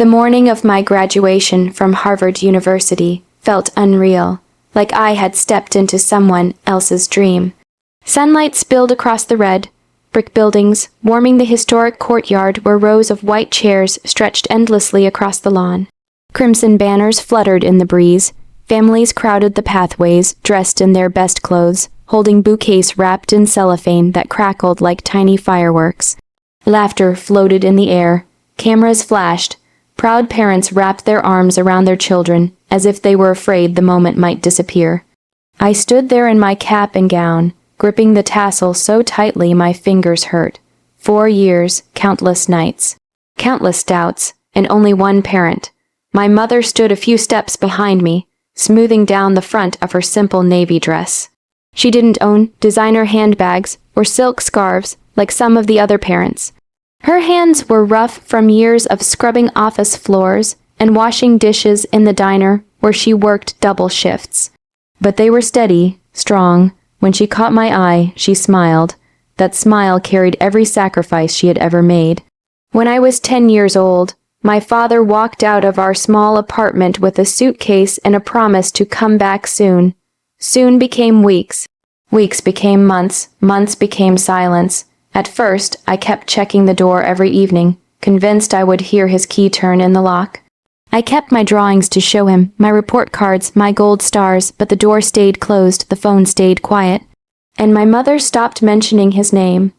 The morning of my graduation from Harvard University felt unreal, like I had stepped into someone else's dream. Sunlight spilled across the red brick buildings, warming the historic courtyard where rows of white chairs stretched endlessly across the lawn. Crimson banners fluttered in the breeze. Families crowded the pathways, dressed in their best clothes, holding bouquets wrapped in cellophane that crackled like tiny fireworks. Laughter floated in the air. Cameras flashed. Proud parents wrapped their arms around their children, as if they were afraid the moment might disappear. I stood there in my cap and gown, gripping the tassel so tightly my fingers hurt. 4 years, countless nights, countless doubts, and only one parent. My mother stood a few steps behind me, smoothing down the front of her simple navy dress. She didn't own designer handbags or silk scarves like some of the other parents. Her hands were rough from years of scrubbing office floors and washing dishes in the diner where she worked double shifts. But they were steady, strong. When she caught my eye, she smiled. That smile carried every sacrifice she had ever made. When I was 10 years old, my father walked out of our small apartment with a suitcase and a promise to come back soon. Soon became weeks. Weeks became months. Months became silence. At first, I kept checking the door every evening, convinced I would hear his key turn in the lock. I kept my drawings to show him, my report cards, my gold stars, but the door stayed closed, the phone stayed quiet. And my mother stopped mentioning his name.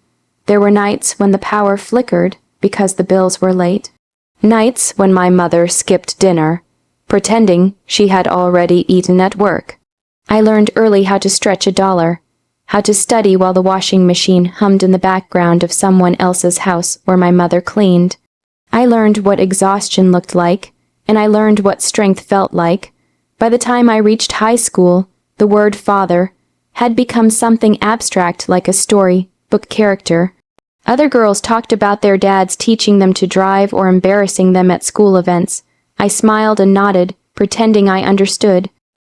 There were nights when the power flickered because the bills were late. Nights when my mother skipped dinner, pretending she had already eaten at work. I learned early how to stretch $1, how to study while the washing machine hummed in the background of someone else's house where my mother cleaned. I learned what exhaustion looked like, and I learned what strength felt like. By the time I reached high school, the word father had become something abstract like a storybook character. Other girls talked about their dads teaching them to drive or embarrassing them at school events. I smiled and nodded, pretending I understood.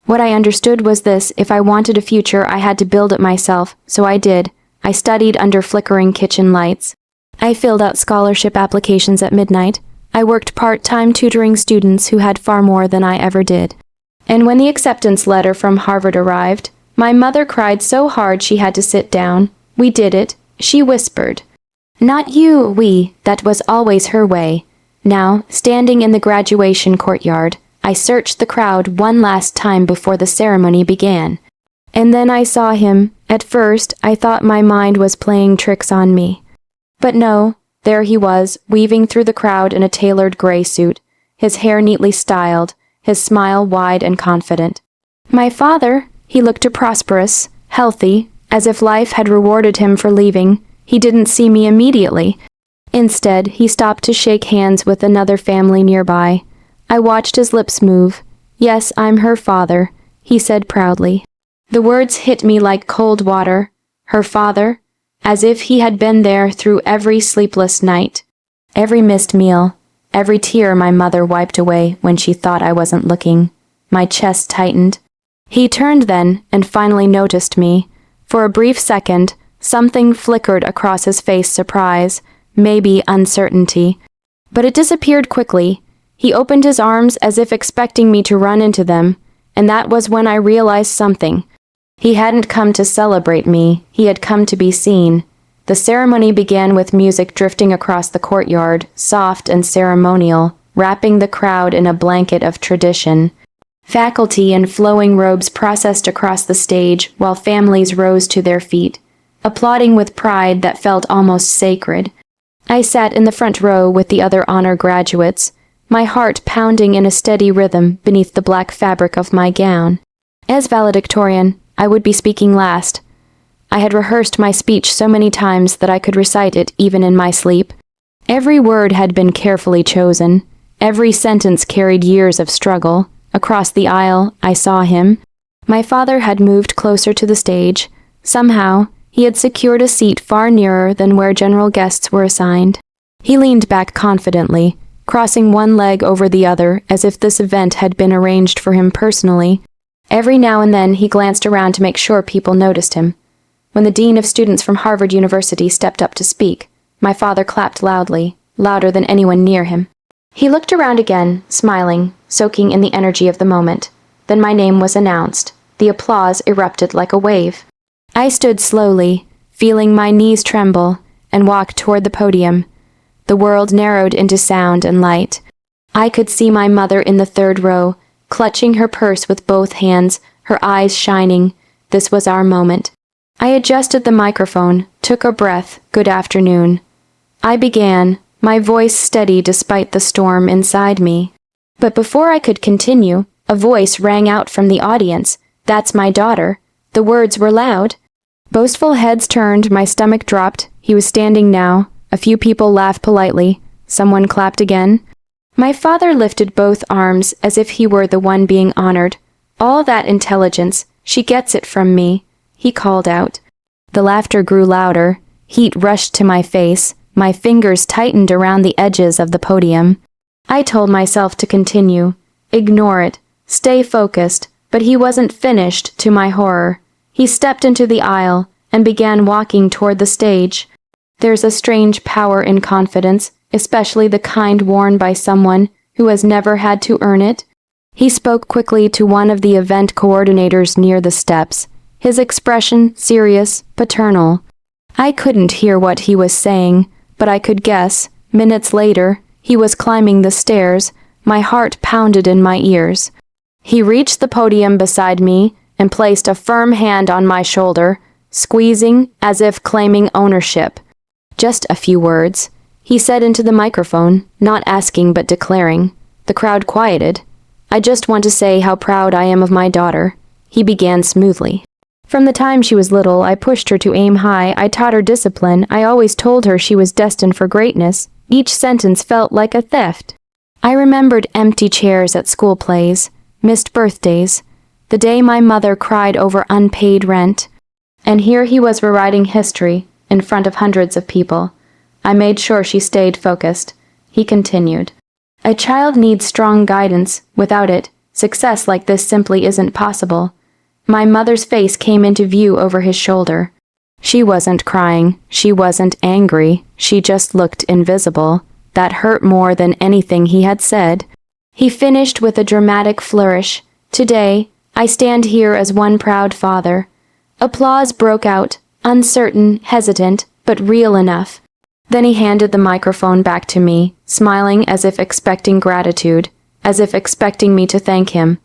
What I understood was this: if I wanted a future, I had to build it myself, so I did. I studied under flickering kitchen lights. I filled out scholarship applications at midnight. I worked part-time tutoring students who had far more than I ever did. And when the acceptance letter from Harvard arrived, my mother cried so hard she had to sit down. We did it, she whispered. Not you, we, that was always her way. Now, standing in the graduation courtyard, I searched the crowd one last time before the ceremony began. And then I saw him. At first, I thought my mind was playing tricks on me. But no, there he was, weaving through the crowd in a tailored gray suit, his hair neatly styled, his smile wide and confident. My father, he looked prosperous, healthy, as if life had rewarded him for leaving. He didn't see me immediately. Instead, he stopped to shake hands with another family nearby. I watched his lips move. Yes, I'm her father, he said proudly. The words hit me like cold water. Her father, as if he had been there through every sleepless night, every missed meal, every tear my mother wiped away when she thought I wasn't looking. My chest tightened. He turned then and finally noticed me. For a brief second, something flickered across his face: surprise, maybe uncertainty. But it disappeared quickly. He opened his arms as if expecting me to run into them, and that was when I realized something. He hadn't come to celebrate me, he had come to be seen. The ceremony began with music drifting across the courtyard, soft and ceremonial, wrapping the crowd in a blanket of tradition. Faculty in flowing robes processed across the stage while families rose to their feet, applauding with pride that felt almost sacred. I sat in the front row with the other honor graduates, my heart pounding in a steady rhythm beneath the black fabric of my gown. As valedictorian, I would be speaking last. I had rehearsed my speech so many times that I could recite it even in my sleep. Every word had been carefully chosen. Every sentence carried years of struggle. Across the aisle, I saw him. My father had moved closer to the stage. Somehow, he had secured a seat far nearer than where general guests were assigned. He leaned back confidently, crossing one leg over the other as if this event had been arranged for him personally. Every now and then he glanced around to make sure people noticed him. When the dean of students from Harvard University stepped up to speak, my father clapped loudly, louder than anyone near him. He looked around again, smiling, soaking in the energy of the moment. Then my name was announced. The applause erupted like a wave. I stood slowly, feeling my knees tremble, and walked toward the podium. The world narrowed into sound and light. I could see my mother in the third row, clutching her purse with both hands, her eyes shining. This was our moment. I adjusted the microphone, took a breath. Good afternoon. I began, my voice steady despite the storm inside me. But before I could continue, a voice rang out from the audience. That's my daughter. The words were loud. Boastful heads turned, my stomach dropped. He was standing now. A few people laughed politely. Someone clapped again. My father lifted both arms as if he were the one being honored. All that intelligence, she gets it from me, he called out. The laughter grew louder. Heat rushed to my face. My fingers tightened around the edges of the podium. I told myself to continue. Ignore it. Stay focused. But he wasn't finished, to my horror. He stepped into the aisle and began walking toward the stage. There's a strange power in confidence, especially the kind worn by someone who has never had to earn it. He spoke quickly to one of the event coordinators near the steps, his expression serious, paternal. I couldn't hear what he was saying, but I could guess. Minutes later, he was climbing the stairs. My heart pounded in my ears. He reached the podium beside me and placed a firm hand on my shoulder, squeezing as if claiming ownership. Just a few words, he said into the microphone, not asking but declaring. The crowd quieted. I just want to say how proud I am of my daughter. He began smoothly. From the time she was little, I pushed her to aim high. I taught her discipline. I always told her she was destined for greatness. Each sentence felt like a theft. I remembered empty chairs at school plays, missed birthdays, the day my mother cried over unpaid rent. And here he was rewriting history in front of hundreds of people. I made sure she stayed focused. He continued. A child needs strong guidance. Without it, success like this simply isn't possible. My mother's face came into view over his shoulder. She wasn't crying. She wasn't angry. She just looked invisible. That hurt more than anything he had said. He finished with a dramatic flourish. Today, I stand here as one proud father. Applause broke out, uncertain, hesitant, but real enough. Then he handed the microphone back to me, smiling as if expecting gratitude, as if expecting me to thank him.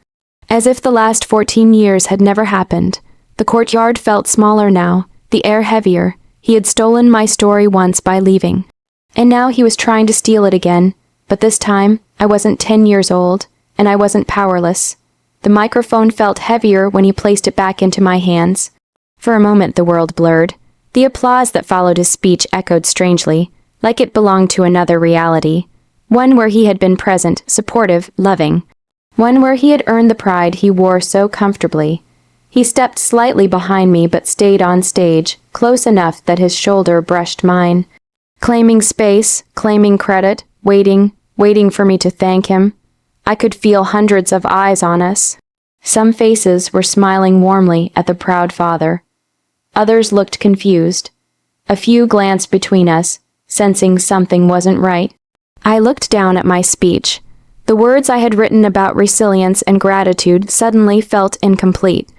As if the last 14 years had never happened. The courtyard felt smaller now, the air heavier. He had stolen my story once by leaving. And now he was trying to steal it again. But this time, I wasn't 10 years old, and I wasn't powerless. The microphone felt heavier when he placed it back into my hands. For a moment the world blurred. The applause that followed his speech echoed strangely, like it belonged to another reality. One where he had been present, supportive, loving. One where he had earned the pride he wore so comfortably. He stepped slightly behind me but stayed on stage, close enough that his shoulder brushed mine. Claiming space, claiming credit, waiting for me to thank him. I could feel hundreds of eyes on us. Some faces were smiling warmly at the proud father. Others looked confused. A few glanced between us, sensing something wasn't right. I looked down at my speech. The words I had written about resilience and gratitude suddenly felt incomplete.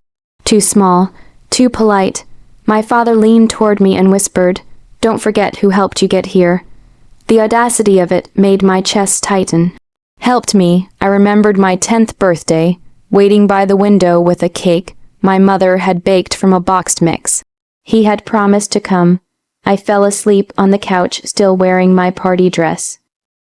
Too small, too polite. My father leaned toward me and whispered, "Don't forget who helped you get here." The audacity of it made my chest tighten. Helped me, I remembered my 10th birthday, waiting by the window with a cake my mother had baked from a boxed mix. He had promised to come. I fell asleep on the couch, still wearing my party dress.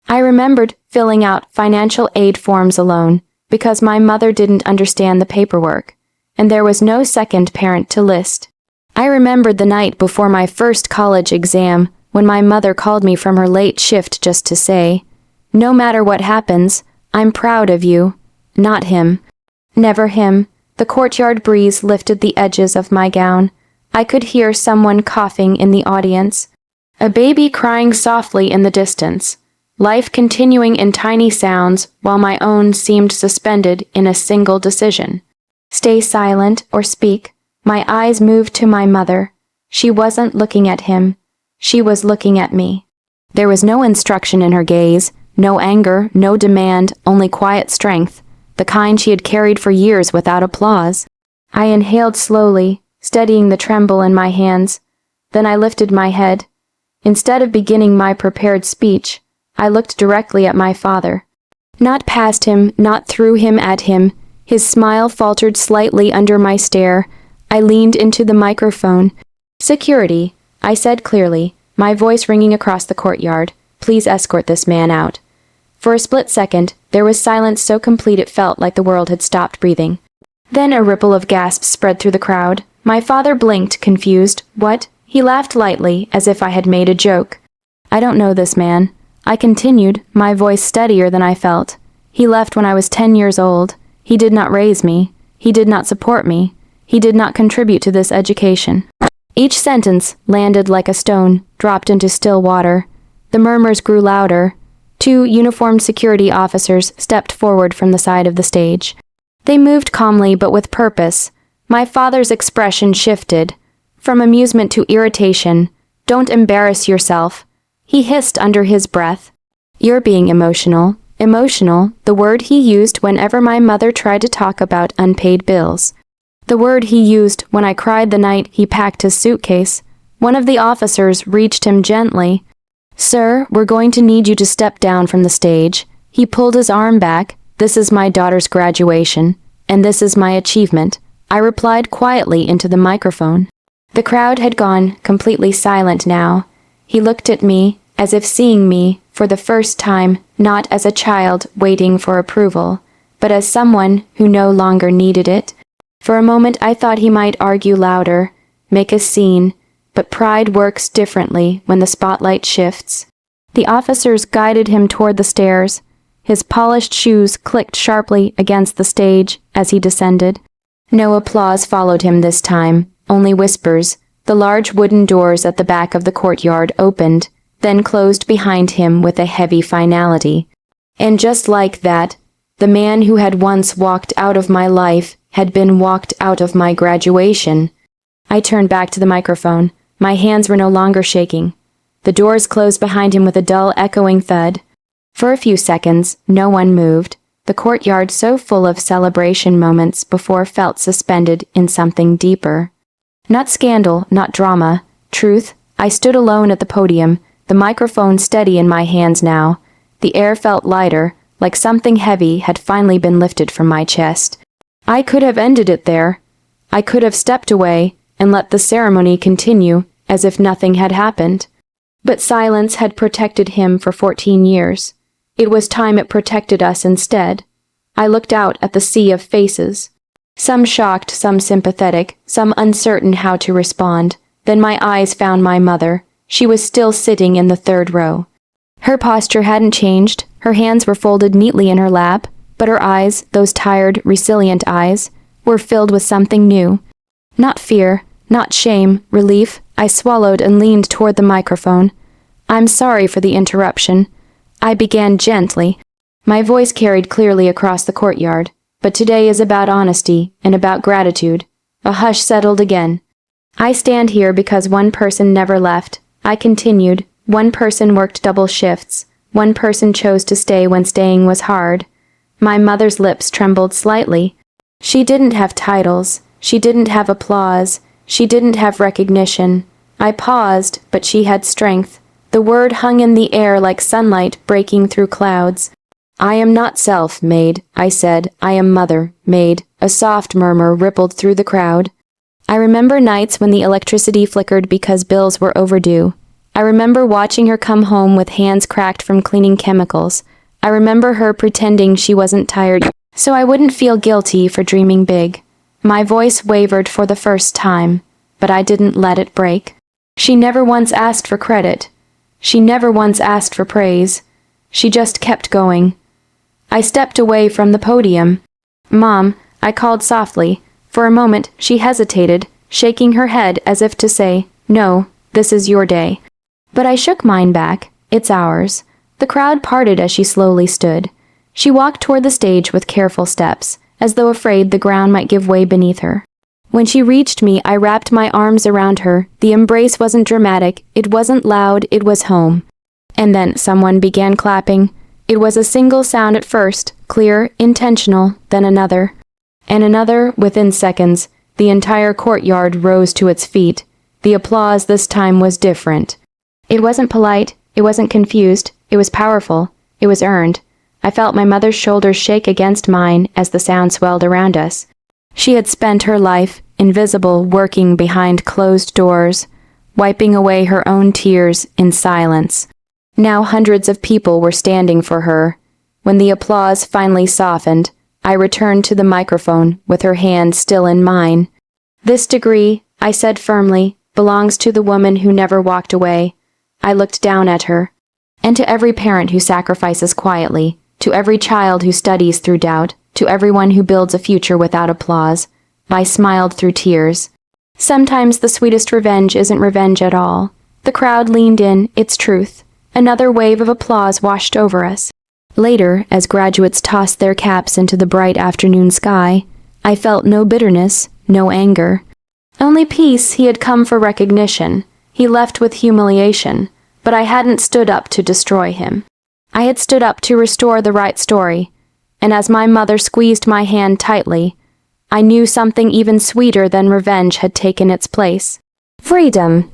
I remembered filling out financial aid forms alone, because my mother didn't understand the paperwork, and there was no second parent to list. I remembered the night before my first college exam, when my mother called me from her late shift just to say, "No matter what happens, I'm proud of you." Not him. Never him. The courtyard breeze lifted the edges of my gown. I could hear someone coughing in the audience. A baby crying softly in the distance. Life continuing in tiny sounds while my own seemed suspended in a single decision. Stay silent or speak. My eyes moved to my mother. She wasn't looking at him. She was looking at me. There was no instruction in her gaze, No anger, no demand, only quiet strength, the kind she had carried for years without applause. I inhaled slowly, steadying the tremble in my hands. Then I lifted my head. Instead of beginning my prepared speech, I looked directly at my father. Not past him, not through him at him. His smile faltered slightly under my stare. I leaned into the microphone. "Security," I said clearly, my voice ringing across the courtyard. "Please escort this man out." For a split second, there was silence so complete it felt like the world had stopped breathing. Then a ripple of gasps spread through the crowd. My father blinked, confused. "What?" He laughed lightly, as if I had made a joke. "I don't know this man." I continued, my voice steadier than I felt. "He left when I was 10 years old. He did not raise me. He did not support me. He did not contribute to this education." Each sentence landed like a stone, dropped into still water. The murmurs grew louder. 2 uniformed security officers stepped forward from the side of the stage. They moved calmly but with purpose. My father's expression shifted, from amusement to irritation. "Don't embarrass yourself," he hissed under his breath. "You're being emotional." Emotional, the word he used whenever my mother tried to talk about unpaid bills. The word he used when I cried the night he packed his suitcase. One of the officers reached him gently. "Sir, we're going to need you to step down from the stage." He pulled his arm back. "This is my daughter's graduation, and this is my achievement," I replied quietly into the microphone. The crowd had gone completely silent now. He looked at me, as if seeing me, for the first time, not as a child waiting for approval, but as someone who no longer needed it. For a moment I thought he might argue louder, make a scene, but pride works differently when the spotlight shifts. The officers guided him toward the stairs. His polished shoes clicked sharply against the stage as he descended. No applause followed him this time, only whispers. The large wooden doors at the back of the courtyard opened, then closed behind him with a heavy finality. And just like that, the man who had once walked out of my life had been walked out of my graduation. I turned back to the microphone. My hands were no longer shaking. The doors closed behind him with a dull, echoing thud. For a few seconds, no one moved. The courtyard, so full of celebration moments before, felt suspended in something deeper. Not scandal, not drama. Truth. I stood alone at the podium, the microphone steady in my hands now. The air felt lighter, like something heavy had finally been lifted from my chest. I could have ended it there. I could have stepped away and let the ceremony continue as if nothing had happened. But silence had protected him for 14 years. It was time it protected us instead. I looked out at the sea of faces. Some shocked, some sympathetic, some uncertain how to respond. Then my eyes found my mother. She was still sitting in the 3rd row. Her posture hadn't changed. Her hands were folded neatly in her lap, but her eyes, those tired, resilient eyes, were filled with something new. Not fear, not shame, relief. I swallowed and leaned toward the microphone. "I'm sorry for the interruption," I began gently. My voice carried clearly across the courtyard. "But today is about honesty and about gratitude." A hush settled again. "I stand here because one person never left," I continued. "One person worked double shifts. One person chose to stay when staying was hard." My mother's lips trembled slightly. She didn't have titles. She didn't have applause. She didn't have recognition. I paused, but she had strength. The word hung in the air like sunlight breaking through clouds. "I am not self-made," I said. "I am mother-made." A soft murmur rippled through the crowd. I remember nights when the electricity flickered because bills were overdue. I remember watching her come home with hands cracked from cleaning chemicals. I remember her pretending she wasn't tired, so I wouldn't feel guilty for dreaming big. My voice wavered for the first time, but I didn't let it break. She never once asked for credit. She never once asked for praise. She just kept going. I stepped away from the podium. "Mom," I called softly. For a moment, she hesitated, shaking her head as if to say, "No, this is your day." But I shook mine back. "It's ours." The crowd parted as she slowly stood. She walked toward the stage with careful steps, as though afraid the ground might give way beneath her. When she reached me, I wrapped my arms around her. The embrace wasn't dramatic, it wasn't loud, it was home. And then someone began clapping. It was a single sound at first, clear, intentional, then another. And another within seconds. The entire courtyard rose to its feet. The applause this time was different. It wasn't polite, it wasn't confused, it was powerful, it was earned. I felt my mother's shoulders shake against mine as the sound swelled around us. She had spent her life, invisible, working behind closed doors, wiping away her own tears in silence. Now hundreds of people were standing for her. When the applause finally softened, I returned to the microphone with her hand still in mine. "This degree," I said firmly, "belongs to the woman who never walked away." I looked down at her. "And to every parent who sacrifices quietly, to every child who studies through doubt, to everyone who builds a future without applause." I smiled through tears. Sometimes the sweetest revenge isn't revenge at all. The crowd leaned in, its truth. Another wave of applause washed over us. Later, as graduates tossed their caps into the bright afternoon sky, I felt no bitterness, no anger. Only peace. He had come for recognition. He left with humiliation, but I hadn't stood up to destroy him. I had stood up to restore the right story, and as my mother squeezed my hand tightly, I knew something even sweeter than revenge had taken its place. Freedom.